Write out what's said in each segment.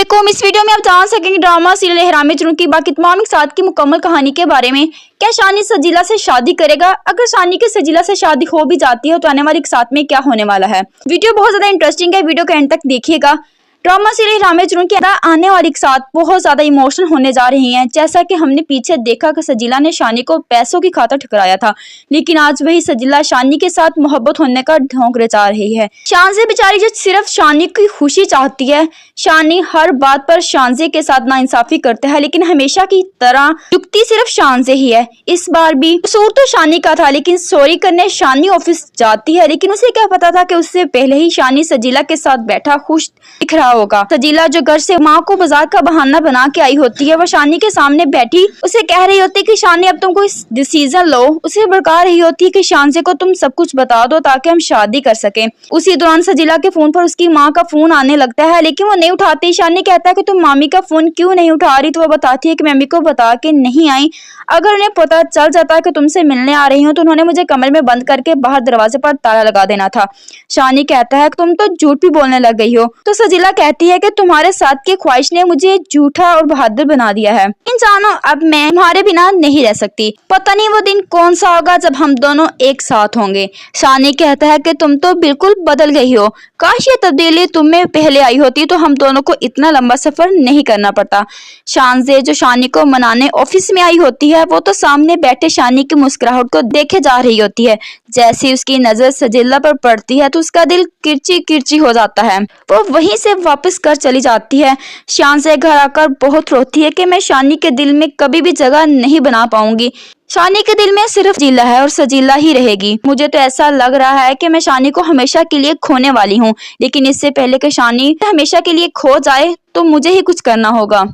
अस्सलामुअलैकुम। इस वीडियो में आप जान सकेंगे ड्रामा सीरियल एहराम जुनून की बाकी तमाम एक साथ की मुकम्मल कहानी के बारे में। क्या शानी सजीला से शादी करेगा? अगर शानी के सजीला से शादी हो भी जाती है तो आने वाले एक साथ में क्या होने वाला है। वीडियो बहुत ज्यादा इंटरेस्टिंग है, वीडियो के एंड तक देखिएगा। ड्रामा सीरियल एहराम जुनून की आने वाली एक साथ बहुत ज्यादा इमोशनल होने जा रही हैं। जैसा कि हमने पीछे देखा कि सजीला ने शानी को पैसों की खातिर ठुकराया था, लेकिन आज वही सजीला शानी के साथ मोहब्बत होने का ढोंग रचा रही है। शानज़े बेचारी जो सिर्फ शानी की खुशी चाहती है। शानी हर बात पर शानज़े के साथ नाइंसाफी करते हैं, लेकिन हमेशा की तरह युक्ति सिर्फ शानज़े ही है। इस बार भी कसूर तो शानी का था, लेकिन सॉरी करने शानी ऑफिस जाती है, लेकिन उसे क्या पता था कि उससे पहले ही शानी सजीला के साथ बैठा खुश दिख रहा होगा। सजीला जो घर से माँ को बाजार का बहाना बना के आई होती है, वो शानी के सामने बैठी उसे कह रही होती है कि शानी अब तुम कोई डिसीजन लो। उसे भड़का रही होती है कि शानज़े को तुम सब कुछ बता दो ताकि हम शादी कर सकें। उसी दौरान सजीला के फोन पर उसकी माँ का फोन आने लगता है, लेकिन वो नहीं उठाती। शानी कहता है कि तुम मामी का फोन क्यों नहीं उठा रही, तो वो बताती है कि मम्मी को बता के नहीं आई। अगर उन्हें पता चल जाता है कि तुमसे मिलने आ रही हूँ तो उन्होंने मुझे कमरे में बंद करके बाहर दरवाजे पर ताला लगा देना था। शानी कहता है कि तुम तो झूठ भी बोलने लग गई हो। तो सजीला कहती है कि तुम्हारे साथ की ख्वाहिश ने मुझे झूठा और बहादुर बना दिया है। इंसानों, अब मैं तुम्हारे बिना नहीं रह सकती। पता नहीं वो दिन कौन सा होगा जब हम दोनों एक साथ होंगे। शानी कहता है कि तुम तो बिल्कुल बदल गई हो। काश ये तब्दीली तुम में पहले आई होती तो हम दोनों को इतना लंबा सफर नहीं करना पड़ता। शानज़े जो शानी को मनाने ऑफिस में आई होती है, वो तो सामने बैठे शानी की मुस्कुराहट को देखे जा रही होती है। जैसे उसकी नजर सजीला पर पड़ती है तो उसका दिल किरची किरची हो जाता है। वो वहीं से वापस घर चली जाती है। शानज़े घर आकर बहुत रोती है कि मैं शानी के दिल में कभी भी जगह नहीं बना पाऊंगी। शानी के दिल में सिर्फ सजीला है और सजीला ही रहेगी। मुझे तो ऐसा लग रहा है कि मैं शानी को हमेशा के लिए खोने वाली हूँ, लेकिन इससे पहले कि शानी हमेशा के लिए खो जाए तो मुझे ही कुछ करना होगा।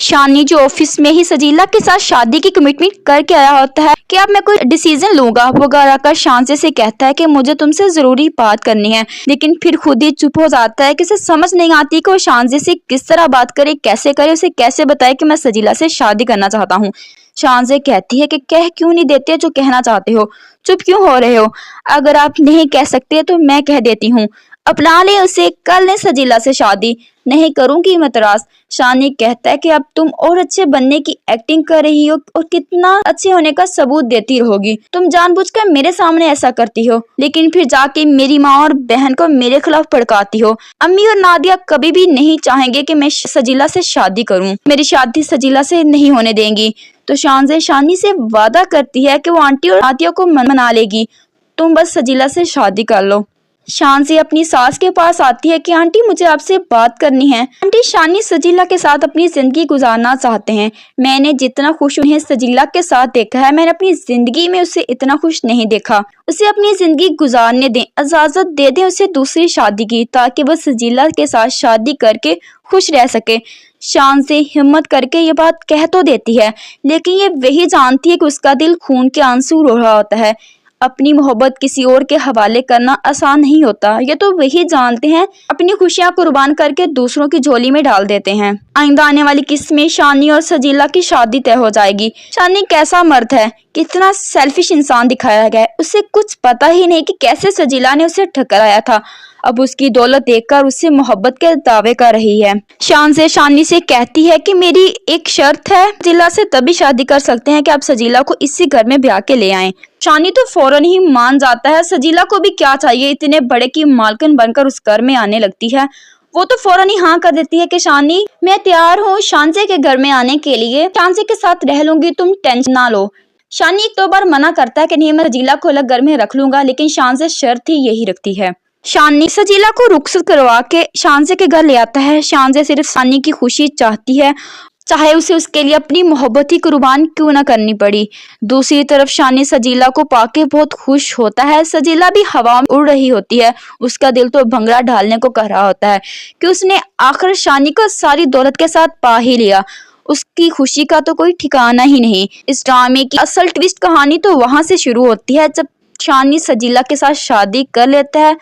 शानी जो ऑफिस में ही सजीला के साथ शादी की कमिटमेंट करके आया होता है कि अब मैं कोई डिसीजन लूंगा, वो घर आकर शानज़े से कहता है कि मुझे तुमसे जरूरी बात करनी है, लेकिन फिर खुद ही चुप हो जाता है कि उसे समझ नहीं आती कि वो शानज़े से किस तरह बात करे, कैसे करे, उसे कैसे बताए कि मैं सजीला से शादी करना चाहता हूँ। शानज़े कहती है कि कह क्यों नहीं देते जो कहना चाहते हो, चुप क्यों हो रहे हो? अगर आप नहीं कह सकते तो मैं कह देती हूँ, अपना ले उसे, कर ले सजीला से शादी। नहीं करूंगी मैं तरास। शानी कहता है कि अब तुम और अच्छे बनने की एक्टिंग कर रही हो और कितना अच्छे होने का सबूत देती रहोगी। तुम जानबूझकर मेरे सामने ऐसा करती हो, लेकिन फिर जाके मेरी माँ और बहन को मेरे खिलाफ भड़काती हो। अम्मी और नादिया कभी भी नहीं चाहेंगे कि मैं सजीला से शादी करूं। मेरी शादी सजीला से नहीं होने देंगी। तो शानज़े शानी से वादा करती है कि वो आंटी और नादिया को मना लेगी, तुम बस सजीला से शादी कर लो। शानज़े अपनी सास के पास आती है कि आंटी मुझे आपसे बात करनी है। आंटी, शानी सजीला के साथ अपनी जिंदगी गुजारना चाहते हैं। मैंने जितना खुश उन्हें सजीला के साथ देखा है, मैंने अपनी जिंदगी में उसे इतना खुश नहीं देखा। उसे अपनी जिंदगी गुजारने दें, इजाजत दे दें उसे दूसरी शादी की, ताकि वह सजीला के साथ शादी करके खुश रह सके। शानज़े हिम्मत करके ये बात कह तो देती है, लेकिन ये वही जानती है कि उसका दिल खून के आंसू रो रहा होता है। अपनी मोहब्बत किसी और के हवाले करना आसान नहीं होता, ये तो वही जानते हैं। अपनी खुशियां कुर्बान करके दूसरों की झोली में डाल देते हैं। आइंदा आने वाली किस्त में शानी और सजीला की शादी तय हो जाएगी। शानी कैसा मर्द है, कितना सेल्फिश इंसान दिखाया गया है। उसे कुछ पता ही नहीं कि कैसे सजीला ने उसे ठुकराया था। अब उसकी दौलत देखकर उससे मोहब्बत के दावे कर रही है। शानज़े शानी से कहती है कि मेरी एक शर्त है, सजीला से तभी शादी कर सकते हैं कि आप सजीला को इसी घर में ब्याह के ले आएं। शानी तो फौरन ही मान जाता है। सजीला को भी क्या चाहिए, इतने बड़े की मालकिन बनकर उस घर में आने लगती है। वो तो फौरन ही हाँ कर देती है कि शानी, मैं तैयार हूँ शानज़े के घर में आने के लिए, शानज़े के साथ रह लूंगी, तुम टेंशन ना लो। शानी एक दो बार मना करता है कि नहीं, मैं सजीला को अलग घर में रख लूंगा, लेकिन शानज़े शर्त ही यही रखती है। शानी सजीला को रुखसत करवा के शानज़े के घर ले आता है। शानज़े सिर्फ शानी की खुशी चाहती है, चाहे उसे उसके लिए अपनी मोहब्बत ही कुर्बान क्यों ना करनी पड़ी। दूसरी तरफ शानी सजीला को पाके बहुत खुश होता है। सजीला भी हवा में उड़ रही होती है। उसका दिल तो भंगड़ा ढालने को कह रहा होता है कि उसने आखिर शानी को सारी दौलत के साथ पा ही लिया। उसकी खुशी का तो कोई ठिकाना ही नहीं। इस ड्रामे की असल ट्विस्ट कहानी तो वहां से शुरू होती है जब शानी सजीला के साथ शादी कर लेता है।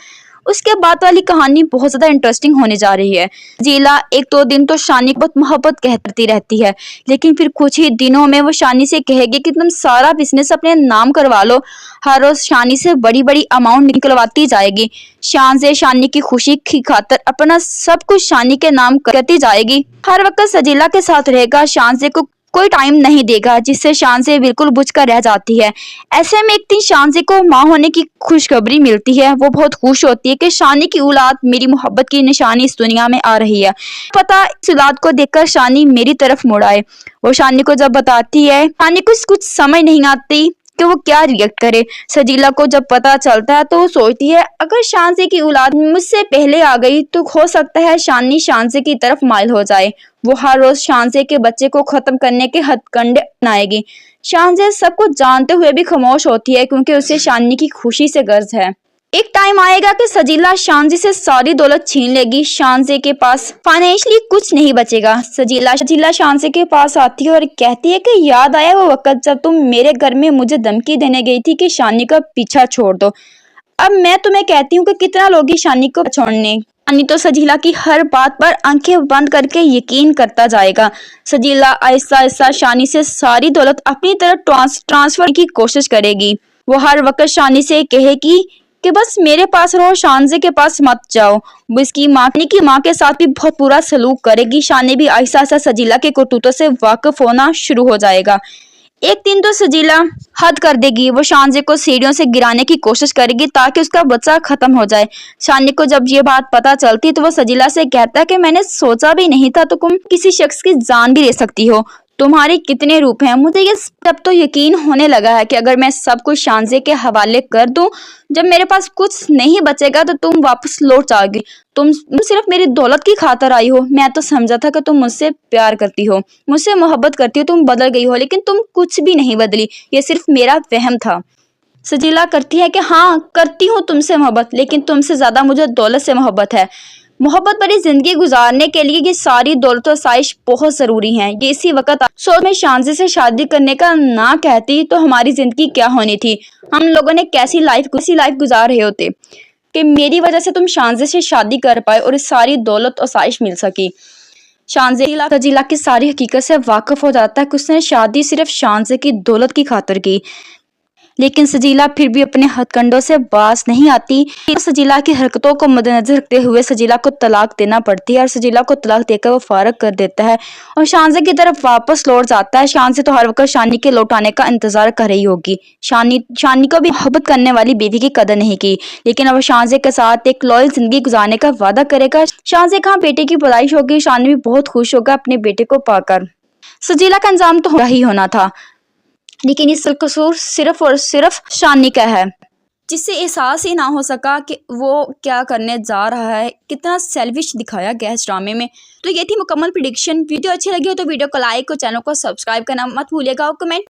उसके बाद वाली कहानी बहुत ज्यादा इंटरेस्टिंग होने जा रही है। सजीला एक दो दिन तो शानी को बहुत मोहब्बत कहती रहती है, लेकिन फिर कुछ ही दिनों में वो शानी से कहेगी कि तुम सारा बिजनेस अपने नाम करवा लो। हर रोज शानी से बड़ी बड़ी अमाउंट निकलवाती जाएगी। शान से शानी की खुशी की खातर अपना सब कुछ शानी के नाम करती जाएगी। हर वक्त सजीला के साथ रहेगा, शान से को कोई टाइम नहीं देगा, जिससे शानज़े बिल्कुल बुझ कर रह जाती है। ऐसे में एक दिन शानज़े को माँ होने की खुशखबरी मिलती है। वो बहुत खुश होती है कि शानी की औलाद मेरी मोहब्बत की निशानी इस दुनिया में आ रही है। पता इस औलाद को देखकर शानी मेरी तरफ मुड़ आए। वो शानी को जब बताती है, शानी को कुछ समझ नहीं आती कि वो क्या रिएक्ट करे। सजीला को जब पता चलता है तो वो सोचती है अगर शानज़े की औलाद मुझसे पहले आ गई तो हो सकता है शानी शानज़े की तरफ माइल हो जाए। वो हर रोज शानज़े के बच्चे को खत्म करने के हथकंडे अपनाएगी। शानज़े सब कुछ जानते हुए भी खामोश होती है क्योंकि उसे शानी की खुशी से गर्ज है। एक टाइम आएगा कि सजीला शानज़े से सारी दौलत छीन लेगी। शानज़े के पास फाइनेंशियली कुछ नहीं बचेगा। सजीला शानज़े के पास आती है और कहती है कि याद आया वो वक्त जब तुम मेरे घर में मुझे धमकी देने गई थी कि शानी का पीछा छोड़ दो। अब मैं तुम्हें कहती हूँ कि कितना लोगी शानी को छोड़ने। शानी तो सजीला की हर बात पर आंखें बंद करके यकीन करता जाएगा। सजीला आहिस्ता आहिस्ता शानी से सारी दौलत अपनी तरफ ट्रांसफर की कोशिश करेगी। वो हर वक्त शानी से कहेगी कि बस मेरे पास रहो, शानज़े के पास मत जाओ। वो इसकी माँ के साथ भी बहुत बुरा सलूक करेगी। शानी भी आहिस्ता आहिस्ता सजीला के करतूतों से वाकिफ होना शुरू हो जाएगा। एक दिन तो सजीला हद कर देगी। वो शानज़े को सीढ़ियों से गिराने की कोशिश करेगी ताकि उसका बच्चा खत्म हो जाए। शानी को जब ये बात पता चलती तो वो सजीला से कहता है कि मैंने सोचा भी नहीं था तो तुम किसी शख्स की जान भी ले सकती हो। तुम्हारे कितने रूप हैं। मुझे ये सब तो यकीन होने लगा है कि अगर मैं सब कुछ शानज़े के हवाले कर दूं, जब मेरे पास कुछ नहीं बचेगा तो तुम वापस लौट जाओगी। तुम सिर्फ मेरी दौलत की खातर आई हो। मैं तो समझा था कि तुम मुझसे प्यार करती हो, मुझसे मोहब्बत करती हो, तुम बदल गई हो, लेकिन तुम कुछ भी नहीं बदली। ये सिर्फ मेरा वहम था। सजीला करती है कि हाँ करती हूँ तुमसे मोहब्बत, लेकिन तुमसे ज्यादा मुझे दौलत से मोहब्बत है। मोहब्बत भरी जिंदगी गुजारने के लिए ये सारी दौलत और साइश बहुत जरूरी हैं। ये इसी वक्त सोच में शानज़े से शादी करने का ना कहती तो हमारी जिंदगी क्या होनी थी। हम लोगों ने कैसी लाइफ गुजार रहे होते कि मेरी वजह से तुम शानज़े से शादी कर पाए और इस सारी दौलत और साइश मिल सकी। शानज़े सजीला की सारी हकीकत से वाकिफ हो जाता है कि उसने शादी सिर्फ शानज़े की दौलत की खातिर की, लेकिन सजीला फिर भी अपने हथकंडों से बाज नहीं आती। सजीला की हरकतों को मद्देनजर रखते हुए सजीला को तलाक देना पड़ती है और सजीला को तलाक देकर वो फारग कर देता है और शानज़े की तरफ वापस लौट जाता है। शानज़े तो हर वक्त शानी के लौट आने का इंतजार कर रही होगी। शानी को भी मोहब्बत करने वाली बीवी की कदर नहीं की, लेकिन अब शानज़े के साथ एक लॉयल जिंदगी गुजारने का वादा करेगा। शानज़े का बेटे की पैदाइश होगी। शानी भी बहुत खुश होगा अपने बेटे को पाकर। सजीला का इंजाम तो ही होना था, लेकिन इस कसूर सिर्फ और सिर्फ शानी का है, जिससे एहसास ही ना हो सका कि वो क्या करने जा रहा है। कितना सेल्फिश दिखाया गया इस ड्रामे में। तो ये थी मुकम्मल प्रेडिक्शन। वीडियो अच्छी लगी हो तो वीडियो को लाइक और चैनल को सब्सक्राइब करना मत भूलिएगा और कमेंट